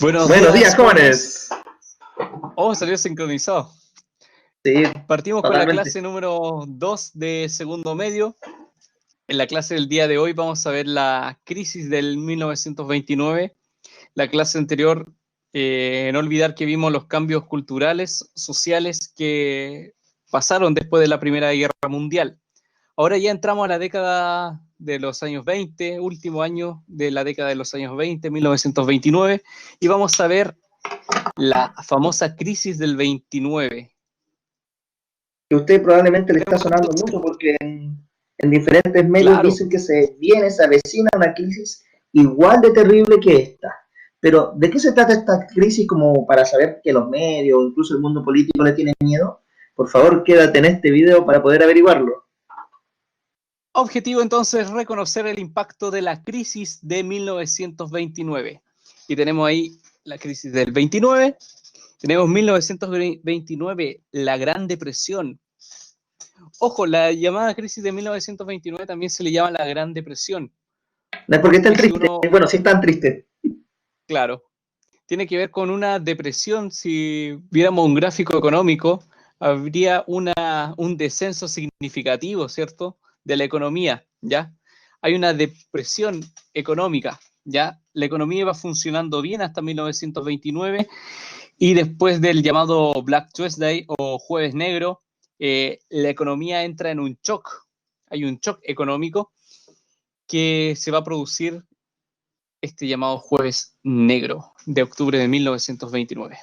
Buenos Buenos días, días, jóvenes. jóvenes. Oh, salió sincronizado. Sí, Partimos con la totalmente. clase número 2 de segundo medio. En la clase del día de hoy vamos a ver la crisis del 1929. La clase anterior, no olvidar que vimos los cambios culturales, sociales que pasaron después de la Primera Guerra Mundial. Ahora ya entramos a la década de los años 20, último año de la década de los años 20, 1929, y vamos a ver la famosa crisis del 29. Que a usted probablemente le está sonando Entonces, mucho porque en diferentes medios claro, dicen que se avecina una crisis igual de terrible que esta. Pero, ¿de qué se trata esta crisis como para saber que los medios, incluso el mundo político le tienen miedo? Por favor, quédate en este video para poder averiguarlo. objetivo entonces reconocer el impacto de la crisis de 1929. Y tenemos ahí la crisis del 29, tenemos 1929, la Gran Depresión. Ojo, la llamada crisis de 1929 también se le llama la Gran Depresión, No es porque estén porque si tristes, uno, bueno, sí están tristes. claro, tiene que ver con una depresión. Si viéramos un gráfico económico, habría un descenso significativo, ¿cierto?, de la economía, ¿ya? Hay una depresión económica, ¿ya? La economía iba funcionando bien hasta 1929 y después del llamado Black Tuesday o Jueves Negro, la economía entra en un shock. Hay un shock económico que se va a producir este llamado Jueves Negro de octubre de 1929.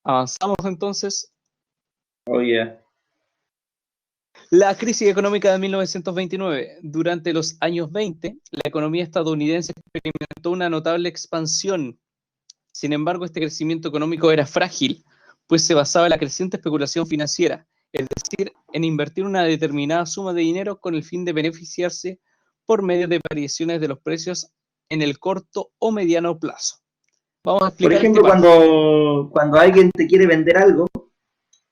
Avanzamos entonces. Oh, yeah. La crisis económica de 1929. Durante los años 20, la economía estadounidense experimentó una notable expansión. Sin embargo, este crecimiento económico era frágil, pues se basaba en la creciente especulación financiera, es decir, en invertir una determinada suma de dinero con el fin de beneficiarse por medio de variaciones de los precios en el corto o mediano plazo. Vamos a Por explicar este ejemplo, párrafo. cuando alguien te quiere vender algo,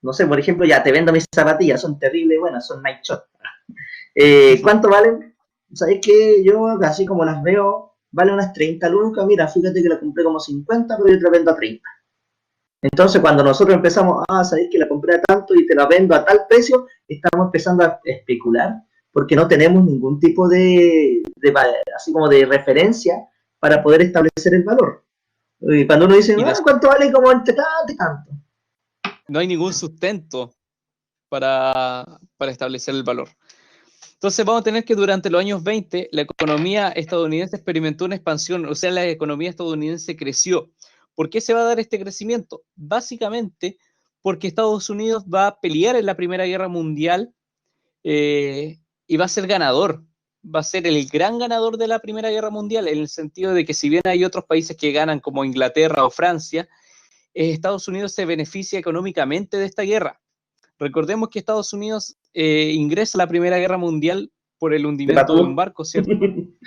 no sé, por ejemplo, ya te vendo mis zapatillas, son terribles, buenas, son Nike Shot. ¿Cuánto valen? ¿Sabes qué? Yo, así como las veo, valen unas 30 lucas. Mira, fíjate que la compré como 50, pero yo te la vendo a 30. Entonces, cuando nosotros empezamos, ¿sabéis que la compré a tanto y te la vendo a tal precio? Estamos empezando a especular porque no tenemos ningún tipo así como de referencia para poder establecer el valor. Y cuando uno dice, Y ¿cuánto vale? Como entre tanto y tanto. no hay ningún sustento para establecer el valor. Entonces vamos a tener que durante los años 20 la economía estadounidense experimentó una expansión, o sea, la economía estadounidense creció. ¿Por qué se va a dar este crecimiento? Básicamente porque Estados Unidos va a pelear en la Primera Guerra Mundial, y va a ser ganador. Va a ser el gran ganador de la Primera Guerra Mundial, en el sentido de que si bien hay otros países que ganan como Inglaterra o Francia, Estados Unidos se beneficia económicamente de esta guerra. Recordemos que Estados Unidos ingresa a la Primera Guerra Mundial por el De hundimiento de un patú. barco, ¿cierto?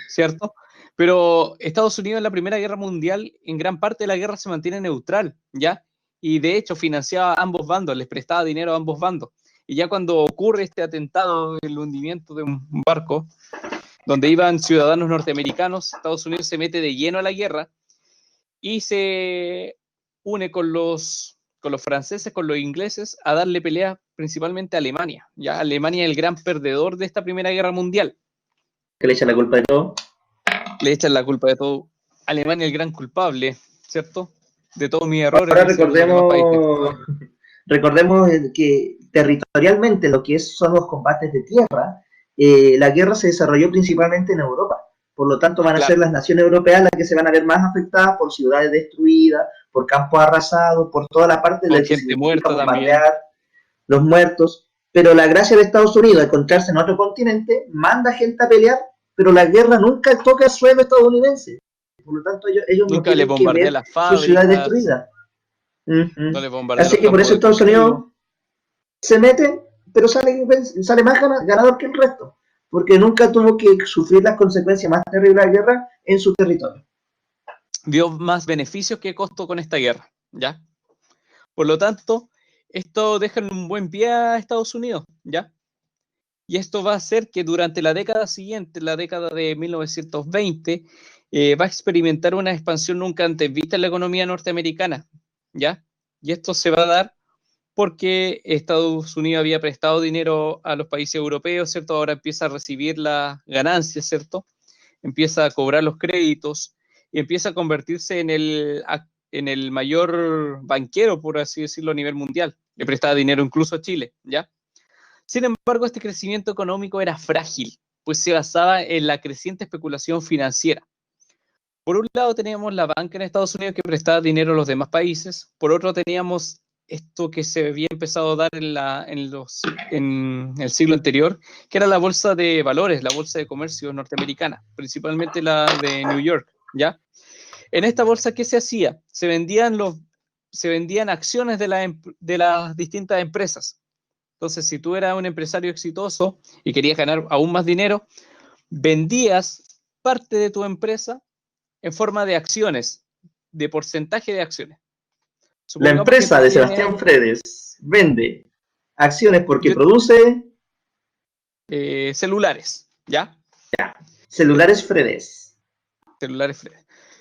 ¿Cierto? Pero Estados Unidos en la Primera Guerra Mundial, en gran parte de la guerra se mantiene neutral, ¿ya? Y de hecho financiaba a ambos bandos, les prestaba dinero a ambos bandos. Y ya cuando ocurre este atentado, el hundimiento de un barco, donde iban ciudadanos norteamericanos, Estados Unidos se mete de lleno a la guerra y se une con los franceses, con los ingleses, a darle pelea principalmente a Alemania. Ya Alemania es el gran perdedor de esta Primera Guerra Mundial. Que le echa la culpa de todo. Le echan la culpa de todo. Alemania es el gran culpable, ¿cierto? De todos mis errores, Ahora dicen los demás países. recordemos que territorialmente lo que son los combates de tierra, la guerra se desarrolló principalmente en Europa. Por lo tanto, van a ser Claro, las naciones europeas las que se van a ver más afectadas por ciudades destruidas, por campos arrasados, por toda la parte de con lo que gente significa muerta también. bombardear, los muertos. Pero la gracia de Estados Unidos, al encontrarse en otro continente, manda gente a pelear, pero la guerra nunca toca el suelo estadounidense. Por lo tanto, ellos no Nunca le tienen que bombardea ver las sus ciudades fábricas, destruidas. no le bombardea Así los que por campos eso de Estados Unidos cultivo. se mete, pero sale más ganador que el resto, porque nunca tuvo que sufrir las consecuencias más terribles de la guerra en su territorio. Vio más beneficios que costo con esta guerra, ¿ya? Por lo tanto, esto deja un buen pie a Estados Unidos, ¿ya? Y esto va a hacer que durante la década siguiente, la década de 1920, va a experimentar una expansión nunca antes vista en la economía norteamericana, ¿ya? Y esto se va a dar porque Estados Unidos había prestado dinero a los países europeos, ¿cierto? Ahora empieza a recibir las ganancias, ¿cierto? Empieza a cobrar los créditos y empieza a convertirse en el mayor banquero, por así decirlo, a nivel mundial. Le prestaba dinero incluso a Chile, ¿ya? Sin embargo, este crecimiento económico era frágil, pues se basaba en la creciente especulación financiera. Por un lado teníamos la banca en Estados Unidos que prestaba dinero a los demás países, por otro teníamos esto que se había empezado a dar en el siglo anterior, que era la bolsa de valores, la bolsa de comercio norteamericana, principalmente la de New York, ¿ya? En esta bolsa, ¿qué se hacía? Se vendían acciones de las distintas empresas. Entonces, si tú eras un empresario exitoso y querías ganar aún más dinero, vendías parte de tu empresa en forma de acciones, de porcentaje de acciones. La Supongamos que empresa tú de tienes Sebastián Fredes vende acciones porque produce celulares, ¿ya? celulares Fredes. Celulares Fred.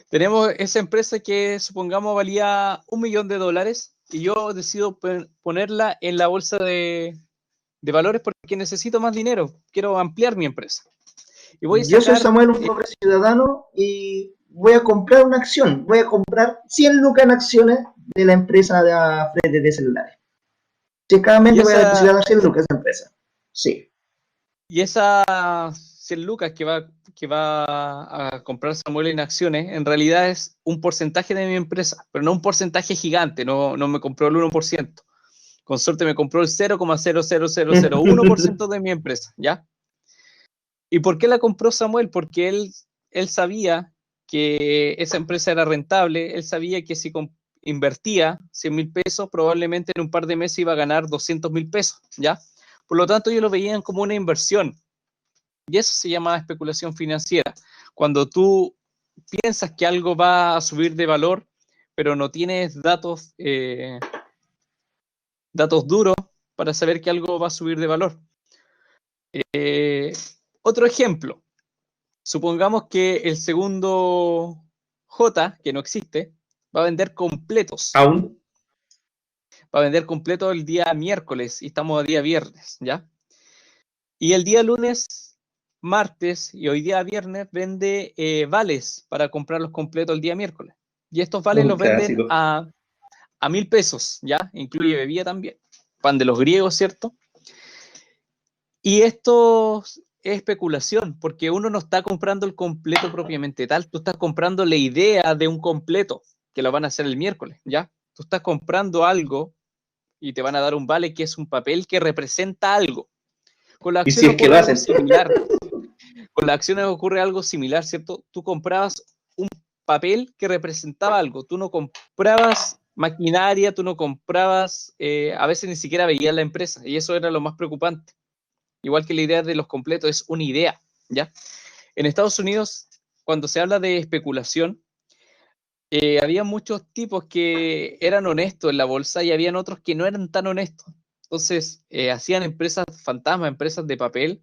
Tenemos esa empresa que supongamos valía $1.000.000 y yo decido ponerla en la bolsa de valores porque necesito más dinero, quiero ampliar mi empresa. Y voy a Yo soy sacar, Samuel, un pobre ciudadano, y voy a comprar una acción. Voy a comprar 100 lucas en acciones de la empresa de Fredes de celulares. Checamente voy a depositar 100 lucas en esa empresa. Sí. Y esas 100 lucas que va a comprar Samuel en acciones, en realidad es un porcentaje de mi empresa, pero no un porcentaje gigante, no me compró el 1%. Con suerte me compró el 0,00001% de mi empresa, ¿ya? ¿Y por qué la compró Samuel? Porque él sabía que esa empresa era rentable, él sabía que si invertía 100.000 pesos, probablemente en un par de meses iba a ganar 200.000 pesos, ¿ya? Por lo tanto, ellos lo veían como una inversión. Y eso se llama especulación financiera. Cuando tú piensas que algo va a subir de valor, pero no tienes datos duros para saber que algo va a subir de valor. Otro ejemplo. Supongamos que el segundo J, que no existe, va a vender completos. ¿Aún? Va a vender completos el día miércoles y estamos a día viernes, ¿ya? Y el día lunes, martes y hoy día viernes vende vales para comprar los completos el día miércoles. Y estos vales Un los venden clásico. a 1.000 pesos, ¿ya? Incluye bebida también. Pan de los griegos, ¿cierto? Y esto es especulación, porque uno no está comprando el completo propiamente tal, tú estás comprando la idea de un completo, que lo van a hacer el miércoles, ¿ya? Tú estás comprando algo y te van a dar un vale que es un papel que representa algo. Con las Y si acciones es que lo ocurre algo hacen. similar. Con las acciones ocurre algo similar, ¿cierto? Tú comprabas un papel que representaba algo, tú no comprabas maquinaria, tú no comprabas, a veces ni siquiera veías la empresa, y eso era lo más preocupante. Igual que la idea de los completos, es una idea, ¿ya? En Estados Unidos, cuando se habla de especulación, había muchos tipos que eran honestos en la bolsa y habían otros que no eran tan honestos. Entonces, hacían empresas fantasma, empresas de papel,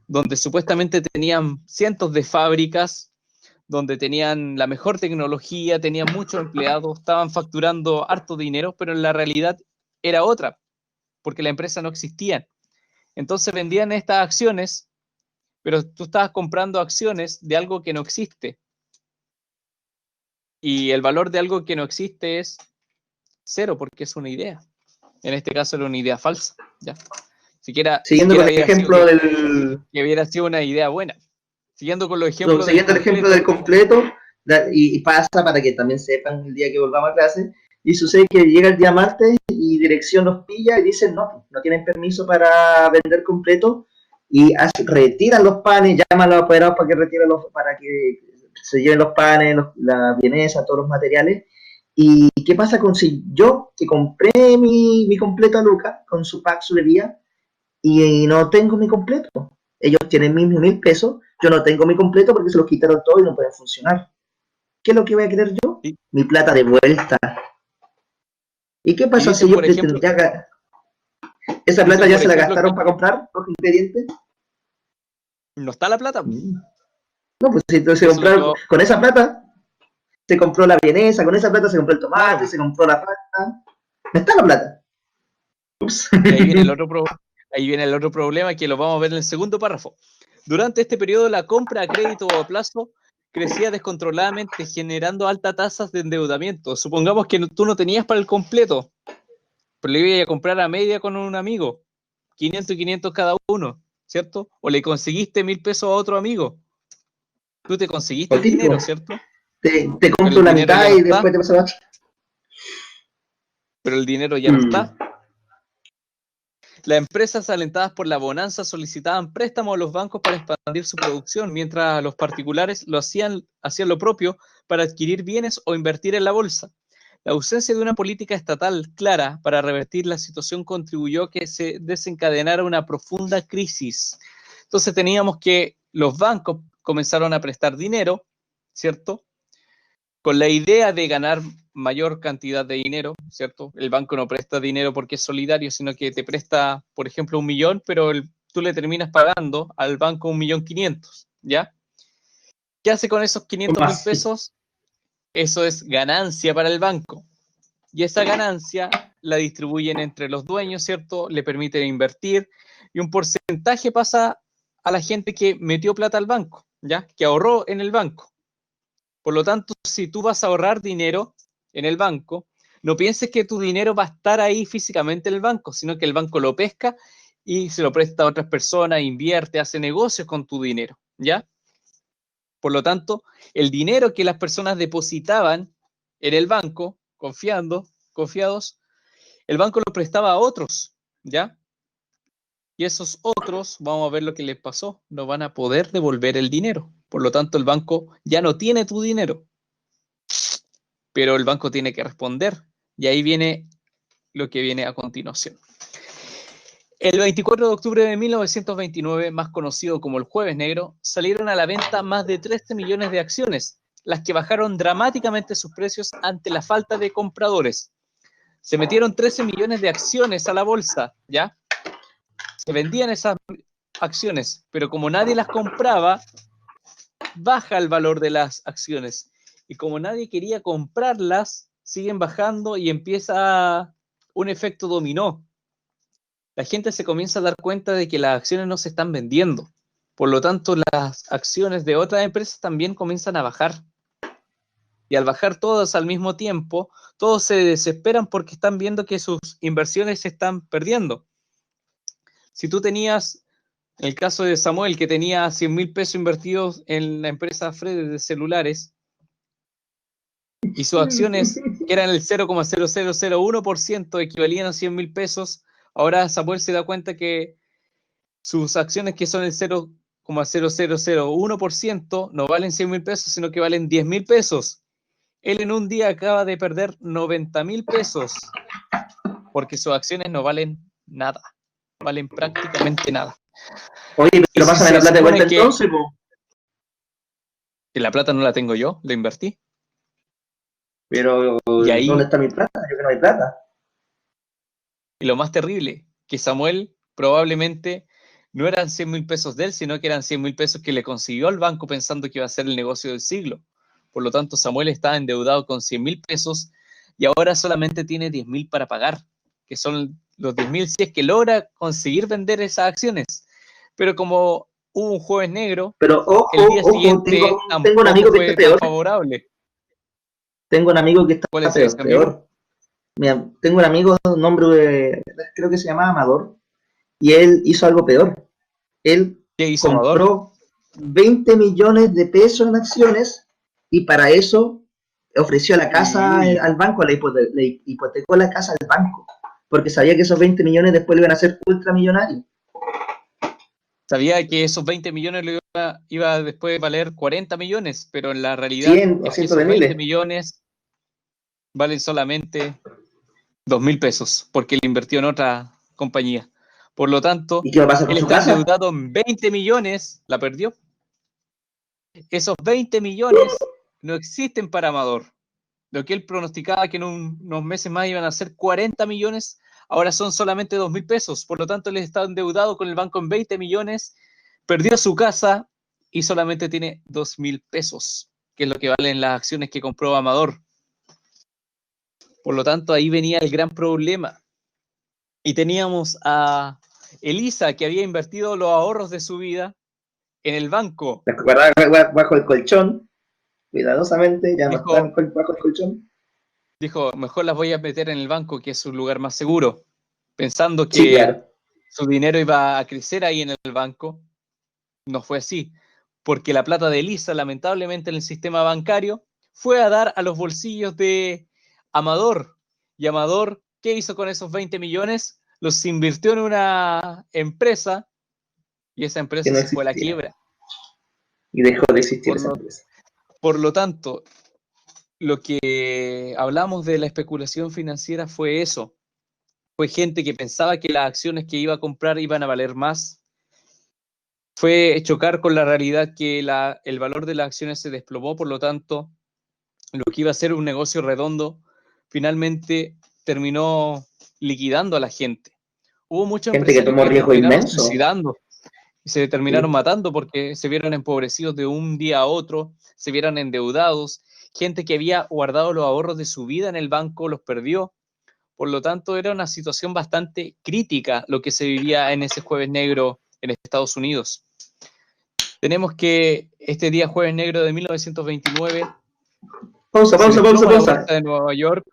donde supuestamente tenían cientos de fábricas, donde tenían la mejor tecnología, tenían muchos empleados, estaban facturando harto dinero, pero en la realidad era otra, porque la empresa no existía. Entonces vendían estas acciones, pero tú estabas comprando acciones de algo que no existe. Y el valor de algo que no existe es cero, porque es una idea. En este caso era una idea falsa, ¿ya? Siguiendo con Siquiera el hubiera sido ejemplo del... que hubiera sido una idea buena. Siguiendo con los ejemplos del Siguiendo el ejemplo completo. del completo, y pasa para que también sepan el día que volvamos a clase, y sucede que llega el día martes y dirección los pilla y dicen no tienen permiso para vender completo, y retiran los panes, llaman a los apoderados para que retiren para que se lleven los panes, la vienesa, todos los materiales. ¿Y qué pasa con si yo, que compré mi completo a Luca, con su pack, su bebida, y no tengo mi completo? Ellos tienen mis 1.000 pesos, yo no tengo mi completo porque se los quitaron todo y no pueden funcionar. ¿Qué es lo que voy a querer yo? Y, Mi plata de vuelta. ¿Y qué y pasa si dicen, yo por ejemplo, pretendía... Esa plata ya se la gastaron que para comprar los ingredientes? no está la plata. No, pues si se Eso es lo que compró, con esa plata se compró la vienesa, con esa plata se compró el tomate, se compró la pasta. No está la plata. Ups. y ahí viene el otro problema que lo vamos a ver en el segundo párrafo. Durante este periodo, la compra a crédito o a plazo crecía descontroladamente, generando altas tasas de endeudamiento. Supongamos que tú no tenías para el completo, pero le ibas a comprar a media con un amigo, 500 y 500 cada uno, ¿cierto? O le conseguiste 1.000 pesos a otro amigo. Tú te conseguiste Lo el dinero, típico. ¿cierto? Te Pero compro el la dinero ya mitad no y está, después te paso la otra. pero el dinero ya no está. Las empresas alentadas por la bonanza solicitaban préstamos a los bancos para expandir su producción, mientras los particulares hacían lo propio para adquirir bienes o invertir en la bolsa. La ausencia de una política estatal clara para revertir la situación contribuyó a que se desencadenara una profunda crisis. Entonces teníamos que los bancos comenzaron a prestar dinero, ¿cierto? Con la idea de ganar mayor cantidad de dinero, ¿cierto? El banco no presta dinero porque es solidario, sino que te presta, por ejemplo, 1.000.000, pero tú le terminas pagando al banco 1.500.000, ¿ya? ¿Qué hace con esos 500.000 Más. pesos? Eso es ganancia para el banco. Y esa ganancia la distribuyen entre los dueños, ¿cierto? Le permiten invertir y un porcentaje pasa a la gente que metió plata al banco, ¿ya? Que ahorró en el banco. Por lo tanto, si tú vas a ahorrar dinero en el banco, no pienses que tu dinero va a estar ahí físicamente en el banco, sino que el banco lo pesca y se lo presta a otras personas, invierte, hace negocios con tu dinero, ¿ya? Por lo tanto, el dinero que las personas depositaban en el banco, confiados, el banco lo prestaba a otros, ¿ya? Y esos otros, vamos a ver lo que les pasó, no van a poder devolver el dinero. Por lo tanto, el banco ya no tiene tu dinero, pero el banco tiene que responder. Y ahí viene lo que viene a continuación. El 24 de octubre de 1929, más conocido como el Jueves Negro, salieron a la venta más de 13 millones de acciones, las que bajaron dramáticamente sus precios ante la falta de compradores. Se metieron 13 millones de acciones a la bolsa, ¿ya? Se vendían esas acciones, pero como nadie las compraba, baja el valor de las acciones. Y como nadie quería comprarlas, siguen bajando y empieza un efecto dominó. La gente se comienza a dar cuenta de que las acciones no se están vendiendo. Por lo tanto, las acciones de otras empresas también comienzan a bajar. Y al bajar todas al mismo tiempo, todos se desesperan porque están viendo que sus inversiones se están perdiendo. Si tú tenías, en el caso de Samuel, que tenía 100.000 pesos invertidos en la empresa Fred de celulares, y sus acciones, que eran el 0,0001%, equivalían a 100.000 pesos, ahora Samuel se da cuenta que sus acciones, que son el 0,0001%, no valen 100.000 pesos, sino que valen 10.000 pesos. Él en un día acaba de perder 90.000 pesos, porque sus acciones no valen nada, valen prácticamente nada. Oye, Y pero si pásame la se plata de vuelta supone que entonces, po. la plata no la tengo yo, la invertí. Pero, Y ¿dónde ahí, está mi plata? Yo que no hay plata. y lo más terrible, que Samuel probablemente no eran 100.000 pesos de él, sino que eran 100.000 pesos que le consiguió al banco pensando que iba a ser el negocio del siglo. Por lo tanto, Samuel está endeudado con 100.000 pesos y ahora solamente tiene 10.000 para pagar, que son los 10.000 si es que logra conseguir vender esas acciones. Pero como hubo un jueves negro, Pero el ojo, día ojo, siguiente tengo un tampoco amigo que está fue tan peor. favorable. Tengo un amigo que está ¿Cuál es ese peor, amigo? peor. Mira, tengo un amigo, un nombre, creo que se llama Amador, y él hizo algo peor. Él ¿Qué hizo Amador? compró 20 millones de pesos en acciones y para eso ofreció la Uy, uy, casa uy. al banco, le hipotecó la casa al banco, porque sabía que esos 20 millones después le iban a ser ultramillonarios. Sabía que esos 20 millones lo iba después a valer 40 millones, pero en la realidad 100 o es que cientos de esos 20 miles. millones valen solamente 2.000 pesos, porque él invirtió en otra compañía. Por lo tanto, ¿Y qué va a pasar con él su está casa? endeudado en 20 millones, la perdió. Esos 20 millones no existen para Amador. Lo que él pronosticaba que en unos meses más iban a ser 40 millones, ahora son solamente 2.000 pesos. Por lo tanto, él está endeudado con el banco en 20 millones, perdió su casa y solamente tiene 2.000 pesos, que es lo que valen las acciones que compró Amador. Por lo tanto, ahí venía el gran problema. Y teníamos a Elisa, que había invertido los ahorros de su vida en el banco. Bajo el colchón, cuidadosamente, ya no están bajo el colchón. Dijo, mejor las voy a meter en el banco, que es un lugar más seguro, pensando que sí, claro, su dinero iba a crecer ahí en el banco. No fue así, porque la plata de Elisa, lamentablemente en el sistema bancario, fue a dar a los bolsillos de Amador. Y Amador, ¿qué hizo con esos 20 millones? Los invirtió en una empresa y esa empresa no se fue a la existía. quiebra. Y dejó de existir esa empresa. Por lo tanto, lo que hablamos de la especulación financiera fue eso. Fue gente que pensaba que las acciones que iba a comprar iban a valer más. Fue chocar con la realidad que el valor de las acciones se desplomó, por lo tanto, lo que iba a ser un negocio redondo, finalmente terminó liquidando a la gente. Hubo muchos gente que empresarios tomó que riesgo terminaron inmenso. suicidando y se terminaron matando porque se vieron empobrecidos de un día a otro, se vieron endeudados, gente que había guardado los ahorros de su vida en el banco los perdió. Por lo tanto, era una situación bastante crítica lo que se vivía en ese Jueves Negro en Estados Unidos. Tenemos que este día Jueves Negro de 1929... Pausa. De Nueva York.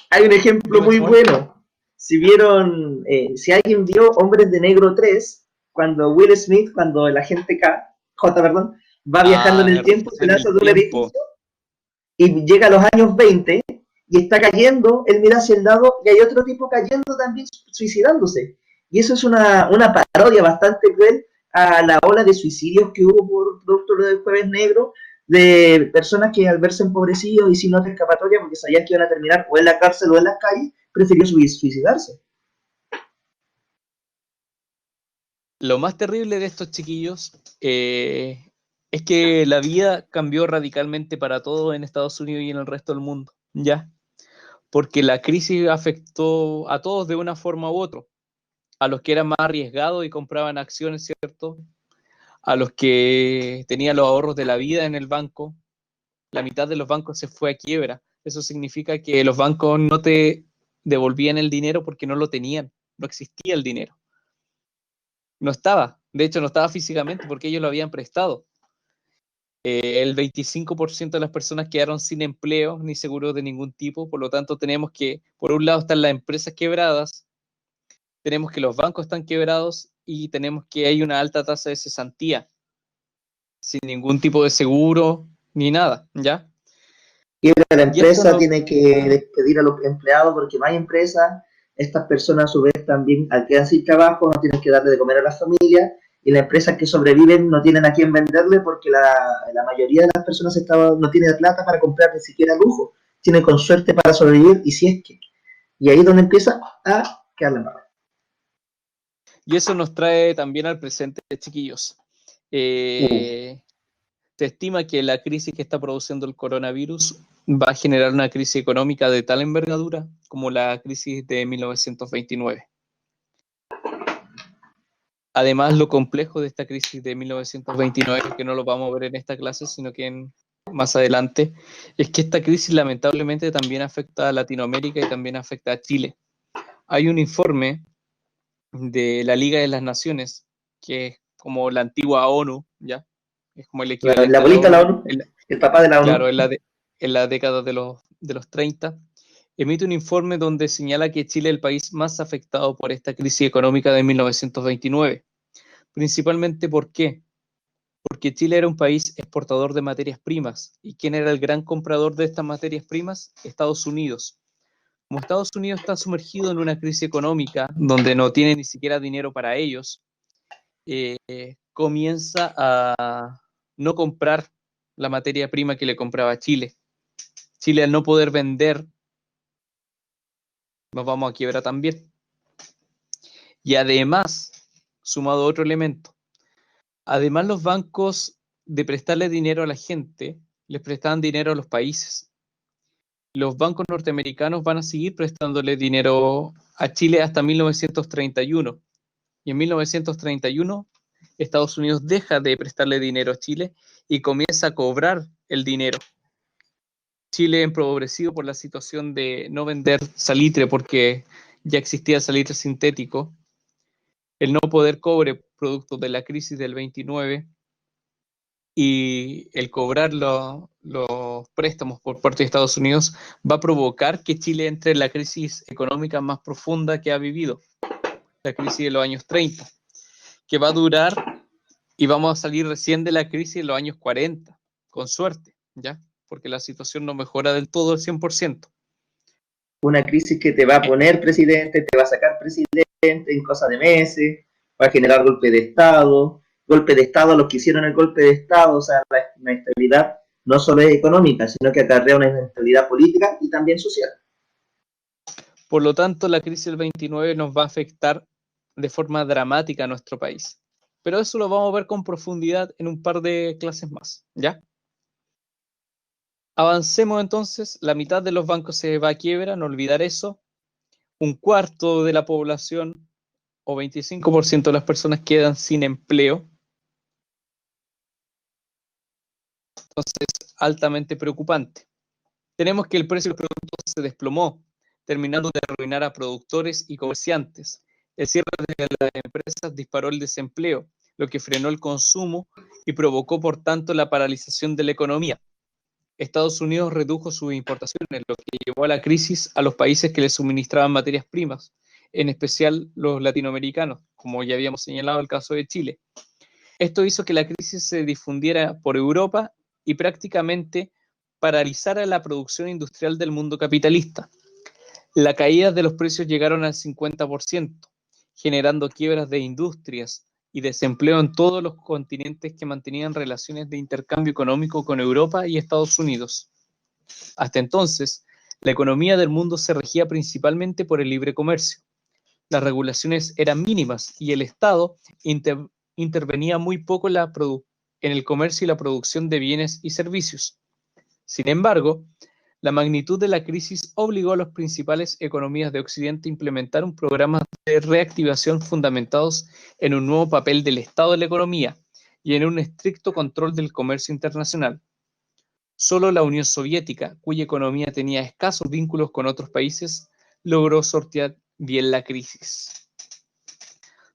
Hay un ejemplo muy bueno. Si vieron, si alguien vio Hombres de Negro 3, cuando Will Smith, cuando el agente J, va viajando en el tiempo, se lanza de un edificio y llega a los años 20 y está cayendo, él mira hacia el lado y hay otro tipo cayendo también, suicidándose. Y eso es una parodia bastante cruel a la ola de suicidios que hubo por producto del Jueves Negro, de personas que al verse empobrecidos y sin otra escapatoria, porque sabían que iban a terminar o en la cárcel o en las calles, prefirió suicidarse. Lo más terrible de estos chiquillos es que la vida cambió radicalmente para todos en Estados Unidos y en el resto del mundo, ¿ya? Porque la crisis afectó a todos de una forma u otra. A los que eran más arriesgados y compraban acciones, ¿cierto? A los que tenían los ahorros de la vida en el banco, la mitad de los bancos se fue a quiebra. Eso significa que los bancos no te devolvían el dinero porque no lo tenían, no existía el dinero. No estaba, de hecho no estaba físicamente porque ellos lo habían prestado. El 25% de las personas quedaron sin empleo ni seguros de ningún tipo, por lo tanto tenemos que, por un lado están las empresas quebradas, tenemos que los bancos están quebrados y tenemos que hay una alta tasa de cesantía, sin ningún tipo de seguro ni nada, ¿ya? Y la empresa tiene que despedir a los empleados porque no hay empresa. Estas personas a su vez también al quedar sin trabajo no tienen que darle de comer a las familias y las empresas que sobreviven no tienen a quién venderle porque la mayoría de las personas no tienen plata para comprar ni siquiera lujo, tienen con suerte para sobrevivir y si es que. Y ahí es donde empieza a quedar la mano. Y eso nos trae también al presente, chiquillos. Se estima que la crisis que está produciendo el coronavirus va a generar una crisis económica de tal envergadura como la crisis de 1929. Además, lo complejo de esta crisis de 1929, que no lo vamos a ver en esta clase, sino que más adelante, es que esta crisis lamentablemente también afecta a Latinoamérica y también afecta a Chile. Hay un informe de la Liga de las Naciones, que es como la antigua ONU, ¿ya? Es como el equivalente la abuelita de la ONU, el papá de la ONU. Claro, en la década de los 30, emite un informe donde señala que Chile es el país más afectado por esta crisis económica de 1929. Principalmente, ¿por qué? Porque Chile era un país exportador de materias primas. ¿Y quién era el gran comprador de estas materias primas? Estados Unidos. Como Estados Unidos está sumergido en una crisis económica donde no tiene ni siquiera dinero para ellos, comienza a no comprar la materia prima que le compraba a Chile. Chile, al no poder vender, nos vamos a quiebra también. Y además, sumado otro elemento, además los bancos de prestarle dinero a la gente, les prestaban dinero a los países. Los bancos norteamericanos van a seguir prestándole dinero a Chile hasta 1931. Y en 1931 Estados Unidos deja de prestarle dinero a Chile y comienza a cobrar el dinero. Chile, empobrecido por la situación de no vender salitre porque ya existía salitre sintético, el no poder cobre producto de la crisis del 29 y el cobrar los préstamos por parte de Estados Unidos va a provocar que Chile entre en la crisis económica más profunda que ha vivido, la crisis de los años 30, que va a durar y vamos a salir recién de la crisis en los años 40, con suerte, ¿ya? Porque la situación no mejora del todo al 100%. Una crisis que te va a poner presidente, te va a sacar presidente en cosa de meses, va a generar golpe de Estado a los que hicieron el golpe de Estado, o sea, la inestabilidad no solo es económica, sino que acarrea una inestabilidad política y también social. Por lo tanto, la crisis del 29 nos va a afectar de forma dramática a nuestro país. Pero eso lo vamos a ver con profundidad en un par de clases más, ¿ya? Avancemos entonces, la mitad de los bancos se va a quiebra, no olvidar eso. Un cuarto de la población o 25% de las personas quedan sin empleo. Entonces, altamente preocupante. Tenemos que el precio de los productos se desplomó, terminando de arruinar a productores y comerciantes. El cierre de las empresas disparó el desempleo, lo que frenó el consumo y provocó, por tanto, la paralización de la economía. Estados Unidos redujo sus importaciones, lo que llevó a la crisis a los países que le suministraban materias primas, en especial los latinoamericanos, como ya habíamos señalado el caso de Chile. Esto hizo que la crisis se difundiera por Europa y prácticamente paralizara la producción industrial del mundo capitalista. La caída de los precios llegaron al 50%, generando quiebras de industrias y desempleo en todos los continentes que mantenían relaciones de intercambio económico con Europa y Estados Unidos. Hasta entonces, la economía del mundo se regía principalmente por el libre comercio. Las regulaciones eran mínimas y el Estado intervenía muy poco en el comercio y la producción de bienes y servicios. Sin embargo, la magnitud de la crisis obligó a las principales economías de Occidente a implementar un programa de reactivación fundamentados en un nuevo papel del Estado de la economía y en un estricto control del comercio internacional. Solo la Unión Soviética, cuya economía tenía escasos vínculos con otros países, logró sortear bien la crisis.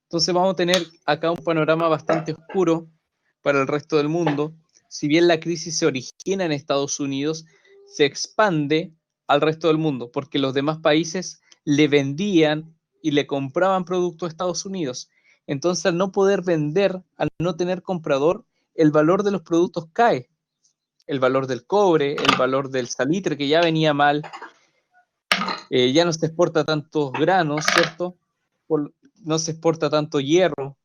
Entonces vamos a tener acá un panorama bastante oscuro para el resto del mundo. Si bien la crisis se origina en Estados Unidos, se expande al resto del mundo, porque los demás países le vendían y le compraban productos a Estados Unidos. Entonces, al no poder vender, al no tener comprador, el valor de los productos cae. El valor del cobre, el valor del salitre, que ya venía mal, ya no se exporta tantos granos, ¿cierto? No se exporta tanto hierro.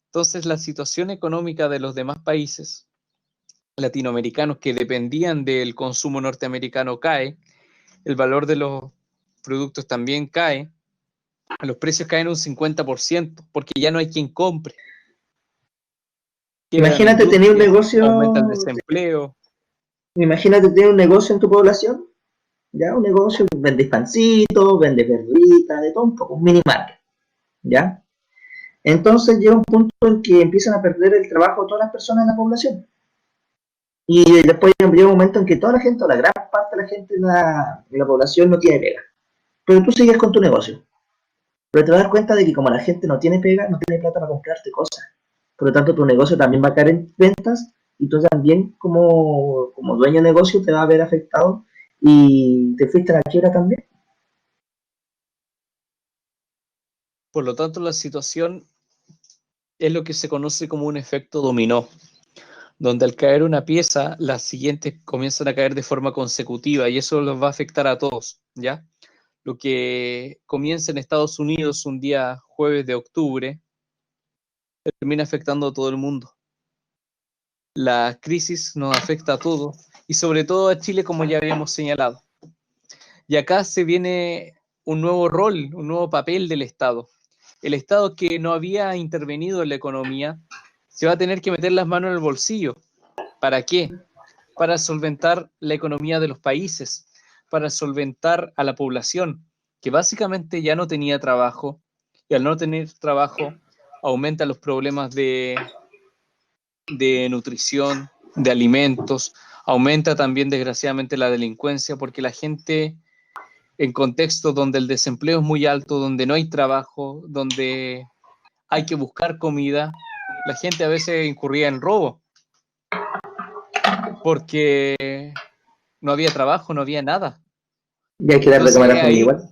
Entonces, la situación económica de los demás países latinoamericanos que dependían del consumo norteamericano cae, el valor de los productos también cae, los precios caen un 50% porque ya no hay quien compre. Imagínate tener un negocio, aumenta el desempleo. Imagínate tener un negocio en tu población, ya un negocio, vendes pancitos, vendes verduritas, de todo un poco, un mini market, ¿ya? Entonces llega un punto en que empiezan a perder el trabajo todas las personas en la población. Y después llega un momento en que toda la gente, o la gran parte de la gente en la población no tiene pega. Pero tú sigues con tu negocio. Pero te das cuenta de que como la gente no tiene pega, no tiene plata para comprarte cosas. Por lo tanto, tu negocio también va a caer en ventas y tú también como dueño de negocio te va a ver afectado y te fuiste a la quiebra también. Por lo tanto, la situación es lo que se conoce como un efecto dominó, donde al caer una pieza, las siguientes comienzan a caer de forma consecutiva y eso los va a afectar a todos, ¿ya? Lo que comienza en Estados Unidos un día jueves de octubre, termina afectando a todo el mundo. La crisis nos afecta a todos y sobre todo a Chile, como ya habíamos señalado. Y acá se viene un nuevo rol, un nuevo papel del Estado. El Estado que no había intervenido en la economía se va a tener que meter las manos en el bolsillo. ¿Para qué? Para solventar la economía de los países, para solventar a la población, que básicamente ya no tenía trabajo, y al no tener trabajo aumenta los problemas de nutrición, de alimentos, aumenta también desgraciadamente la delincuencia, porque la gente en contextos donde el desempleo es muy alto, donde no hay trabajo, donde hay que buscar comida, la gente a veces incurría en robo, porque no había trabajo, no había nada. Y hay que darle de Entonces comer a la familia igual.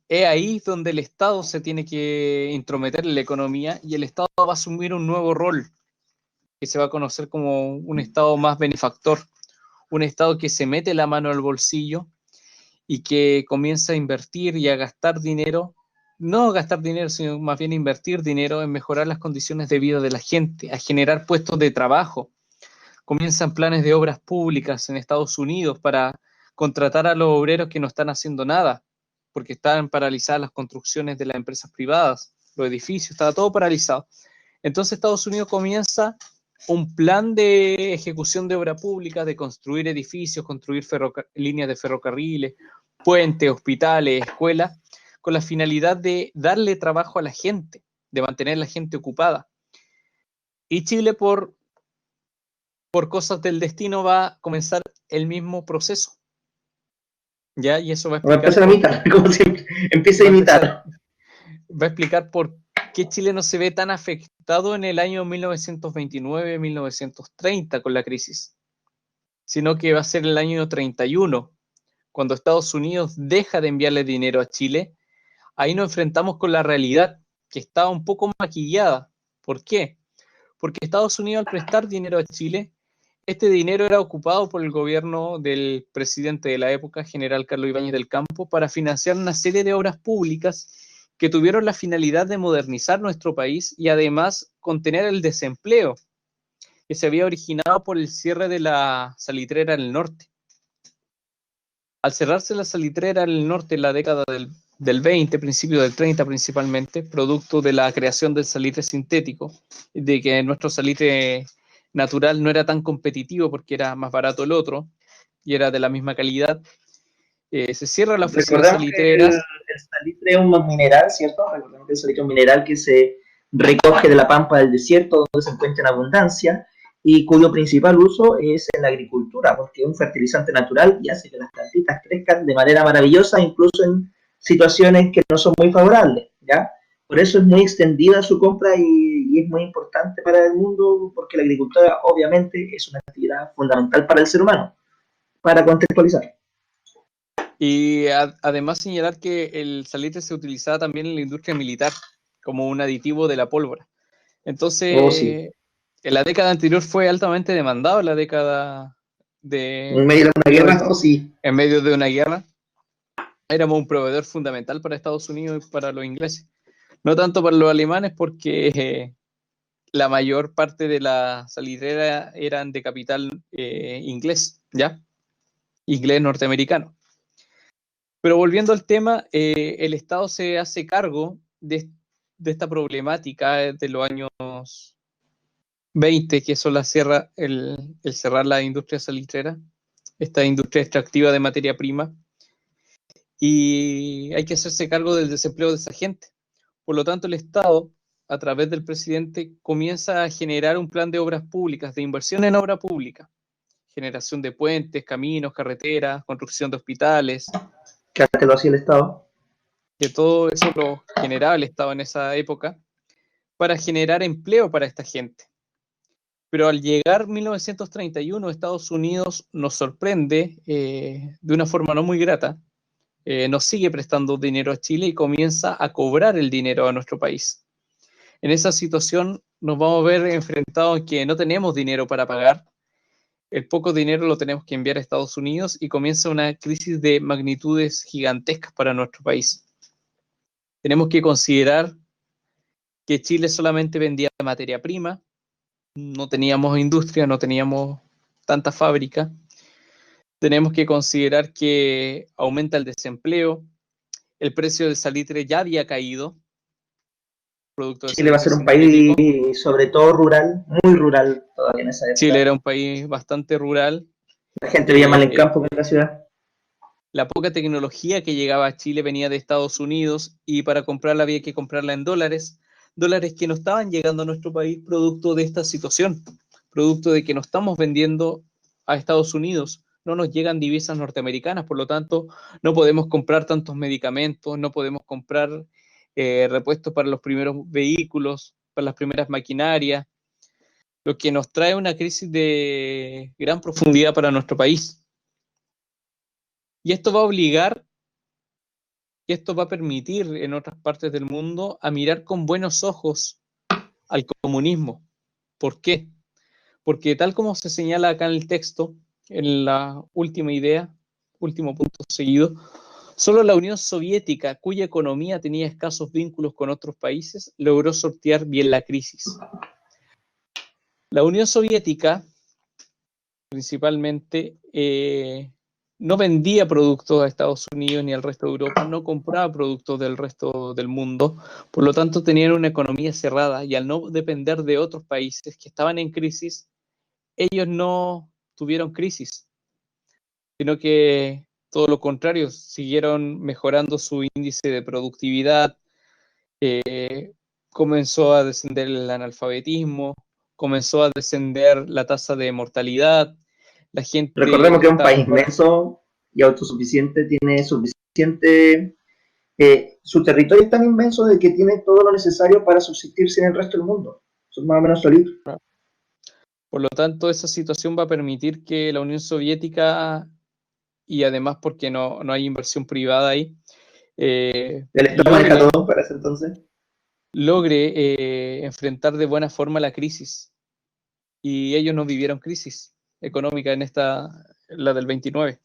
es ahí donde el Estado se tiene que intrometer en la economía y el Estado va a asumir un nuevo rol que se va a conocer como un Estado más benefactor, un Estado que se mete la mano al bolsillo y que comienza a invertir y a gastar dinero, no gastar dinero, sino más bien invertir dinero en mejorar las condiciones de vida de la gente, a generar puestos de trabajo. Comienzan planes de obras públicas en Estados Unidos para contratar a los obreros que no están haciendo nada, porque están paralizadas las construcciones de las empresas privadas, los edificios, estaba todo paralizado. Entonces Estados Unidos comienza un plan de ejecución de obra pública, de construir edificios, construir líneas de ferrocarriles, puentes, hospitales, escuelas, con la finalidad de darle trabajo a la gente, de mantener a la gente ocupada. Y Chile, por cosas del destino, va a comenzar el mismo proceso. ¿Ya? Y eso va a Va a explicar empezar a imitar, como siempre. Empieza a imitar. Va a explicar por qué Chile no se ve tan afectado en el año 1929-1930 con la crisis, sino que va a ser el año 31, cuando Estados Unidos deja de enviarle dinero a Chile. Ahí nos enfrentamos con la realidad, que está un poco maquillada. ¿Por qué? Porque Estados Unidos, al prestar dinero a Chile, este dinero era ocupado por el gobierno del presidente de la época, general Carlos Ibáñez del Campo, para financiar una serie de obras públicas que tuvieron la finalidad de modernizar nuestro país y además contener el desempleo que se había originado por el cierre de la salitrera en el norte. Al cerrarse la salitrera en el norte en la década del 20, principio del 30 principalmente, producto de la creación del salitre sintético, de que nuestro salitre natural no era tan competitivo porque era más barato el otro y era de la misma calidad, se cierra la oficina Recordemos que salitreras. el salitre es un mineral, ¿cierto? Recordemos que el salitre es un mineral que se recoge de la pampa del desierto, donde se encuentra en abundancia, y cuyo principal uso es en la agricultura, porque es un fertilizante natural y hace que las plantitas crezcan de manera maravillosa, incluso en situaciones que no son muy favorables, ¿ya? Por eso es muy extendida su compra y es muy importante para el mundo, porque la agricultura obviamente es una actividad fundamental para el ser humano, para contextualizar. Y además señalar que el salitre se utilizaba también en la industria militar como un aditivo de la pólvora. Oh, sí. Entonces, en la década anterior fue altamente demandado, la década En de medio de una guerra, oh, sí. en medio de una guerra. Éramos un proveedor fundamental para Estados Unidos y para los ingleses. No tanto para los alemanes, porque la mayor parte de la salitrera eran de capital inglés, ¿ya? Inglés norteamericano. Pero volviendo al tema, el Estado se hace cargo de esta problemática de los años 20, que son el cerrar la industria salitrera, esta industria extractiva de materia prima, y hay que hacerse cargo del desempleo de esa gente. Por lo tanto, el Estado, a través del presidente, comienza a generar un plan de obras públicas, de inversión en obra pública, generación de puentes, caminos, carreteras, construcción de hospitales, Que antes lo hacía el Estado. que todo eso lo generaba el Estado en esa época, para generar empleo para esta gente. Pero al llegar 1931, Estados Unidos nos sorprende de una forma no muy grata, nos sigue prestando dinero a Chile y comienza a cobrar el dinero a nuestro país. En esa situación nos vamos a ver enfrentados en que no tenemos dinero para pagar, el poco dinero lo tenemos que enviar a Estados Unidos y comienza una crisis de magnitudes gigantescas para nuestro país. Tenemos que considerar que Chile solamente vendía materia prima, no teníamos industria, no teníamos tanta fábrica. Tenemos que considerar que aumenta el desempleo, el precio del salitre ya había caído, producto del Chile va a salitre ser un país, sintético. sobre todo rural, muy rural todavía en esa Chile época. era un país bastante rural. La gente vivía más en el Eh, campo que en la ciudad. la poca tecnología que llegaba a Chile venía de Estados Unidos y para comprarla había que comprarla en dólares. dólares que no estaban llegando a nuestro país producto de esta situación, producto de que no estamos vendiendo a Estados Unidos, no nos llegan divisas norteamericanas, por lo tanto, no podemos comprar tantos medicamentos, no podemos comprar repuestos para los primeros vehículos, para las primeras maquinarias, lo que nos trae una crisis de gran profundidad para nuestro país. Y esto va a obligar, y esto va a permitir en otras partes del mundo a mirar con buenos ojos al comunismo. ¿Por qué? Porque tal como se señala acá en el texto, en la última idea, último punto seguido, solo la Unión Soviética, cuya economía tenía escasos vínculos con otros países, logró sortear bien la crisis. La Unión Soviética, principalmente, no vendía productos a Estados Unidos ni al resto de Europa, no compraba productos del resto del mundo, por lo tanto tenían una economía cerrada y al no depender de otros países que estaban en crisis, ellos no tuvieron crisis, sino que todo lo contrario, siguieron mejorando su índice de productividad, comenzó a descender el analfabetismo, comenzó a descender la tasa de mortalidad, la Recordemos gente que es un estaba país mejor. inmenso y autosuficiente, tiene suficiente, su territorio es tan inmenso de que tiene todo lo necesario para subsistir sin el resto del mundo. Son más o menos solitos. Por lo tanto, esa situación va a permitir que la Unión Soviética, y además porque no hay inversión privada ahí, El Estado maneja logre, todo para ese entonces. logre enfrentar de buena forma la crisis. Y ellos no vivieron crisis económica en la del 29.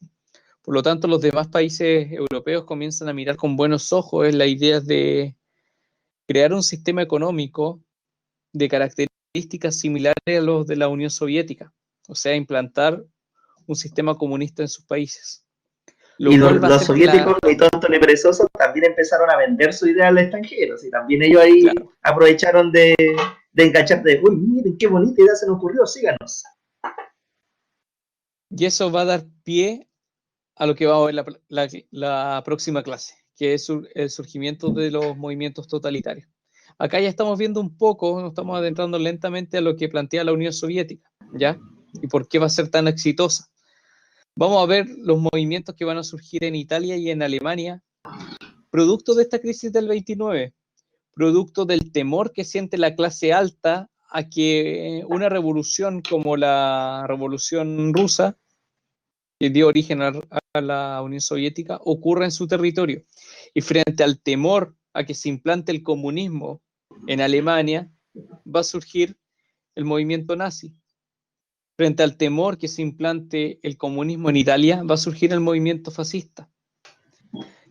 Por lo tanto, los demás países europeos comienzan a mirar con buenos ojos en la idea de crear un sistema económico de características similares a los de la Unión Soviética, o sea, implantar un sistema comunista en sus países, Y lo cual va a los hacer que soviéticos, ni tontos ni perezosos, también empezaron a vender su idea al extranjero. Y también ellos ahí claro, aprovecharon de enganchar de, uy, miren qué bonita idea se nos ocurrió, síganos. y eso va a dar pie a lo que va a ver la próxima clase, que es el surgimiento de los movimientos totalitarios. Acá ya estamos viendo un poco, nos estamos adentrando lentamente a lo que plantea la Unión Soviética, ¿ya? Y por qué va a ser tan exitosa. Vamos a ver los movimientos que van a surgir en Italia y en Alemania, producto de esta crisis del 29, producto del temor que siente la clase alta a que una revolución como la Revolución Rusa, que dio origen a la Unión Soviética, ocurra en su territorio. Y frente al temor a que se implante el comunismo en Alemania, va a surgir el movimiento nazi. Frente al temor que se implante el comunismo en Italia, va a surgir el movimiento fascista.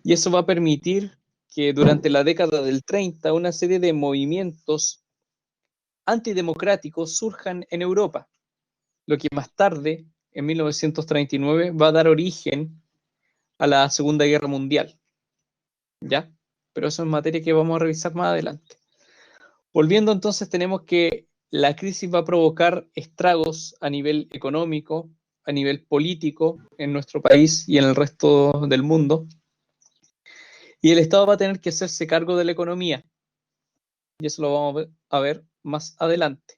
Y eso va a permitir que durante la década del 30 una serie de movimientos antidemocráticos surjan en Europa, lo que más tarde, en 1939, va a dar origen a la Segunda Guerra Mundial. ¿Ya? Pero eso es materia que vamos a revisar más adelante. Volviendo entonces, tenemos que la crisis va a provocar estragos a nivel económico, a nivel político en nuestro país y en el resto del mundo. Y el Estado va a tener que hacerse cargo de la economía. Y eso lo vamos a ver más adelante.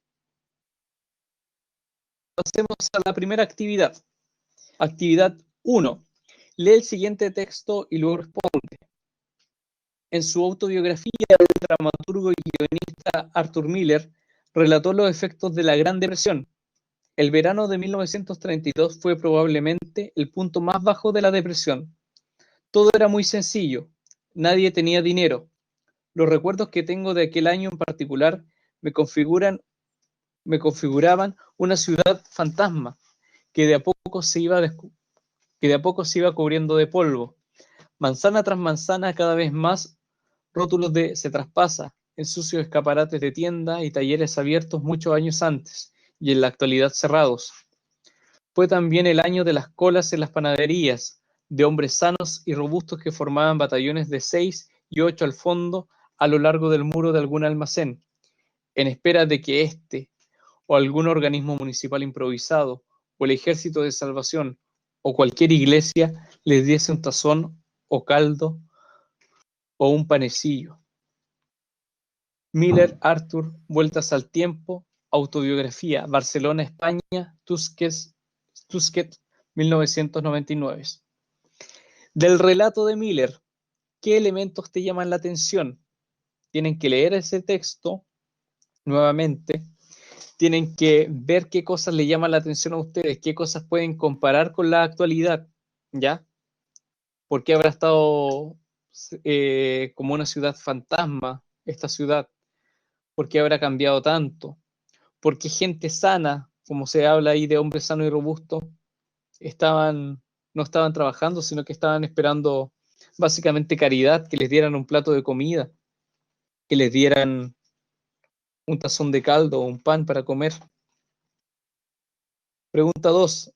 Pasemos a la primera actividad. Actividad 1. Lee el siguiente texto y luego responde. En su autobiografía, el dramaturgo y guionista Arthur Miller relató los efectos de la Gran Depresión. El verano de 1932 fue probablemente el punto más bajo de la depresión. Todo era muy sencillo. Nadie tenía dinero. Los recuerdos que tengo de aquel año en particular me configuraban una ciudad fantasma que de a poco se iba cubriendo de polvo. Manzana tras manzana, cada vez más rótulos de se traspasa en sucios escaparates de tiendas y talleres abiertos muchos años antes y en la actualidad cerrados. Fue también el año de las colas en las panaderías, de hombres sanos y robustos que formaban batallones de 6 y 8 al fondo a lo largo del muro de algún almacén, en espera de que éste o algún organismo municipal improvisado o el ejército de salvación o cualquier iglesia les diese un tazón o caldo o un panecillo. Miller, Arthur, Vueltas al tiempo, autobiografía, Barcelona, España, Tusquets, 1999. Del relato de Miller, ¿qué elementos te llaman la atención? Tienen que leer ese texto nuevamente, tienen que ver qué cosas le llaman la atención a ustedes, qué cosas pueden comparar con la actualidad, ¿ya? ¿Por qué habrá estado como una ciudad fantasma esta ciudad? ¿Por qué habrá cambiado tanto? ¿Por qué gente sana, como se habla ahí de hombres sanos y robustos, no estaban trabajando, sino que estaban esperando básicamente caridad, que les dieran un plato de comida, que les dieran un tazón de caldo o un pan para comer? Pregunta 2.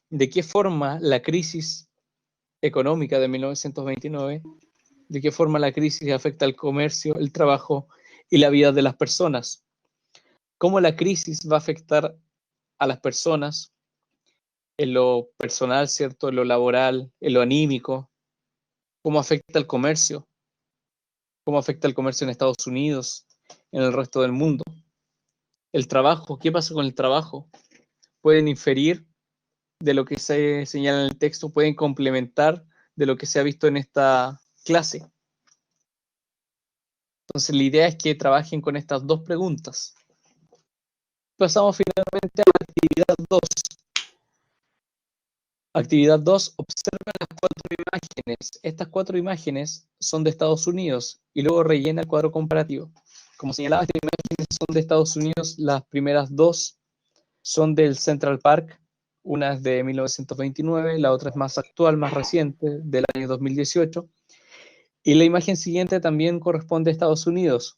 ¿De qué forma la crisis económica de 1929, de qué forma la crisis afecta al comercio, el trabajo y la vida de las personas? ¿Cómo la crisis va a afectar a las personas en lo personal, ¿cierto? En lo laboral, en lo anímico? ¿Cómo afecta el comercio? ¿Cómo afecta el comercio en Estados Unidos, en el resto del mundo? El trabajo, ¿qué pasa con el trabajo? ¿Pueden inferir de lo que se señala en el texto? ¿Pueden complementar de lo que se ha visto en esta clase? Entonces la idea es que trabajen con estas dos preguntas. Pasamos finalmente a la actividad 2. Actividad 2, observa las 4 imágenes. Estas 4 imágenes son de Estados Unidos y luego rellena el cuadro comparativo. Como señalaba, estas imágenes son de Estados Unidos. Las primeras 2 son del Central Park. Una es de 1929, la otra es más actual, más reciente, del año 2018. Y la imagen siguiente también corresponde a Estados Unidos.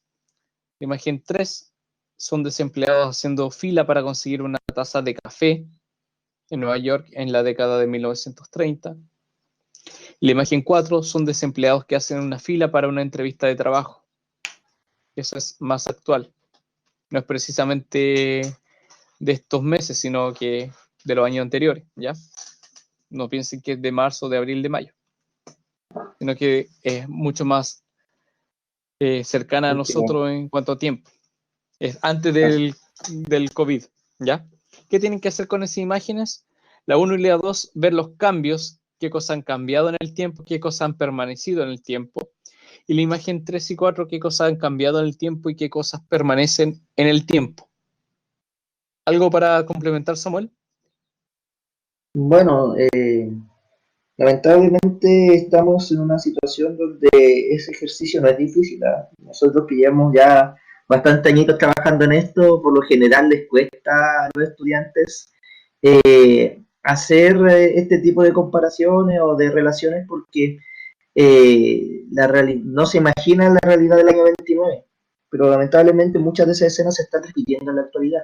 La imagen 3 son desempleados haciendo fila para conseguir una taza de café en Nueva York en la década de 1930. La imagen 4 son desempleados que hacen una fila para una entrevista de trabajo. Eso es más actual. No es precisamente de estos meses, sino que de los años anteriores, ¿ya? No piensen que es de marzo, de abril, de mayo, sino que es mucho más cercana a Último. nosotros en cuanto a tiempo. Es antes del COVID, ¿ya? ¿Qué tienen que hacer con esas imágenes? La 1 y la 2, ver los cambios, qué cosas han cambiado en el tiempo, qué cosas han permanecido en el tiempo. Y la imagen 3 y 4, qué cosas han cambiado en el tiempo y qué cosas permanecen en el tiempo. ¿Algo para complementar, Samuel? Bueno, lamentablemente estamos en una situación donde ese ejercicio no es difícil, ¿ah? Nosotros que llevamos ya bastante añitos trabajando en esto, por lo general les cuesta a los estudiantes hacer este tipo de comparaciones o de relaciones porque no se imagina la realidad del año 29, pero lamentablemente muchas de esas escenas se están repitiendo en la actualidad.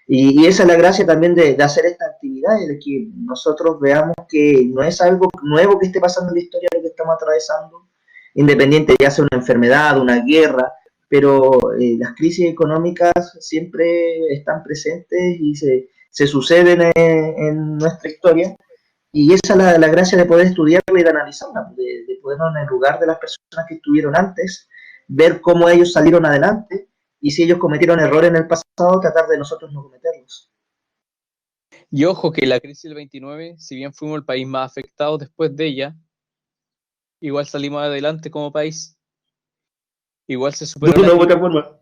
Y esa es la gracia también de hacer esta actividad, de que nosotros veamos que no es algo nuevo que esté pasando en la historia de lo que estamos atravesando, independiente ya sea una enfermedad, una guerra, pero las crisis económicas siempre están presentes y se suceden en nuestra historia. Y esa es la gracia de poder estudiarla y de analizarla, de ponernos en el lugar de las personas que estuvieron antes, ver cómo ellos salieron adelante y si ellos cometieron errores en el pasado, tratar de nosotros no cometerlos. Y ojo que la crisis del 29, si bien fuimos el país más afectado después de ella, igual salimos adelante como país, igual se De superó la una u crisis, otra forma.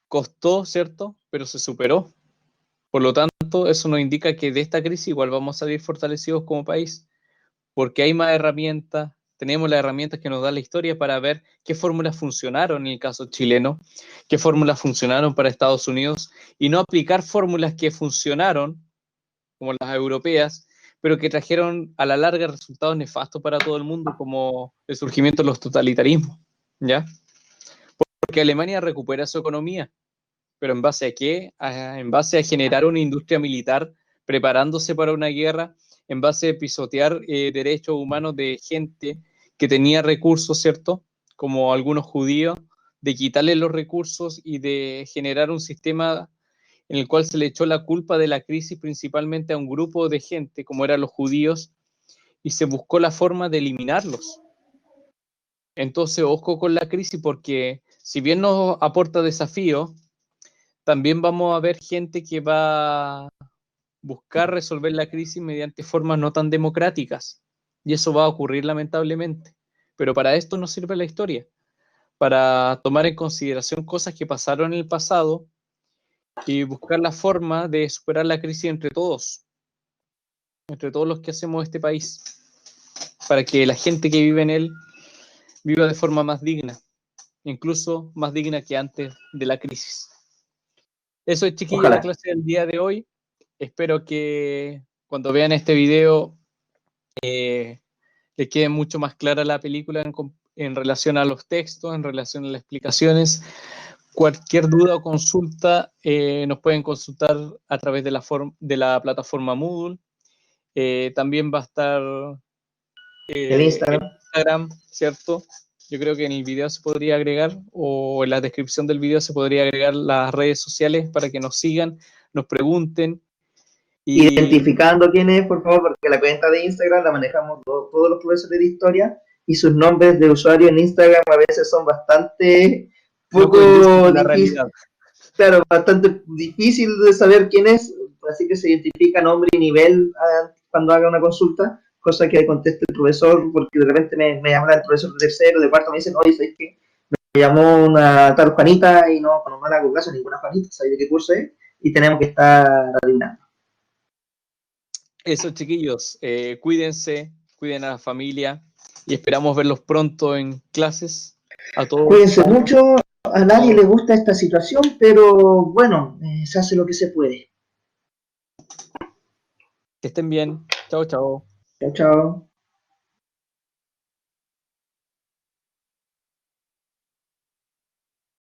costó, ¿cierto? Pero se superó. Por lo tanto, eso nos indica que de esta crisis igual vamos a salir fortalecidos como país, porque hay más herramientas, tenemos las herramientas que nos da la historia para ver qué fórmulas funcionaron en el caso chileno, qué fórmulas funcionaron para Estados Unidos, y no aplicar fórmulas que funcionaron, como las europeas, pero que trajeron a la larga resultados nefastos para todo el mundo, como el surgimiento de los totalitarismos, ¿ya? Porque Alemania recupera su economía, pero ¿en base a qué? En base a generar una industria militar preparándose para una guerra, en base a pisotear derechos humanos de gente que tenía recursos, ¿cierto? Como algunos judíos, de quitarle los recursos y de generar un sistema en el cual se le echó la culpa de la crisis principalmente a un grupo de gente, como eran los judíos, y se buscó la forma de eliminarlos. Entonces, ojo con la crisis porque si bien nos aporta desafíos, también vamos a ver gente que va a buscar resolver la crisis mediante formas no tan democráticas. Y eso va a ocurrir lamentablemente. Pero para esto nos sirve la historia, para tomar en consideración cosas que pasaron en el pasado y buscar la forma de superar la crisis entre todos los que hacemos este país, para que la gente que vive en él viva de forma más digna, incluso más digna que antes de la crisis. Eso es, chiquillos, la Ojalá. clase del día de hoy. Espero que cuando vean este video les quede mucho más clara la película en relación a los textos, en relación a las explicaciones. Cualquier duda o consulta nos pueden consultar a través de la plataforma Moodle. También va a estar El el Instagram. Instagram, ¿cierto? Yo creo que en el video se podría agregar, o en la descripción del video se podría agregar las redes sociales para que nos sigan, nos pregunten. Identificando quién es, por favor, porque la cuenta de Instagram la manejamos todos los profesores de historia y sus nombres de usuario en Instagram a veces son bastante poco la difícil, realidad. claro, bastante difícil de saber quién es, así que se identifica nombre y nivel cuando haga una consulta, cosa que conteste el profesor, porque de repente me habla el profesor de tercero, de cuarto, me dicen, oye, ¿sabes qué? Me llamó una tal Juanita y no le hago caso a ninguna Juanita, ¿sabes de qué curso es? Y tenemos que estar adivinando. Eso, chiquillos, cuídense, cuiden a la familia y esperamos verlos pronto en clases. A todos. Cuídense mucho, a nadie le gusta esta situación, pero bueno, se hace lo que se puede. Que estén bien. Chao, chao. Chao, chao.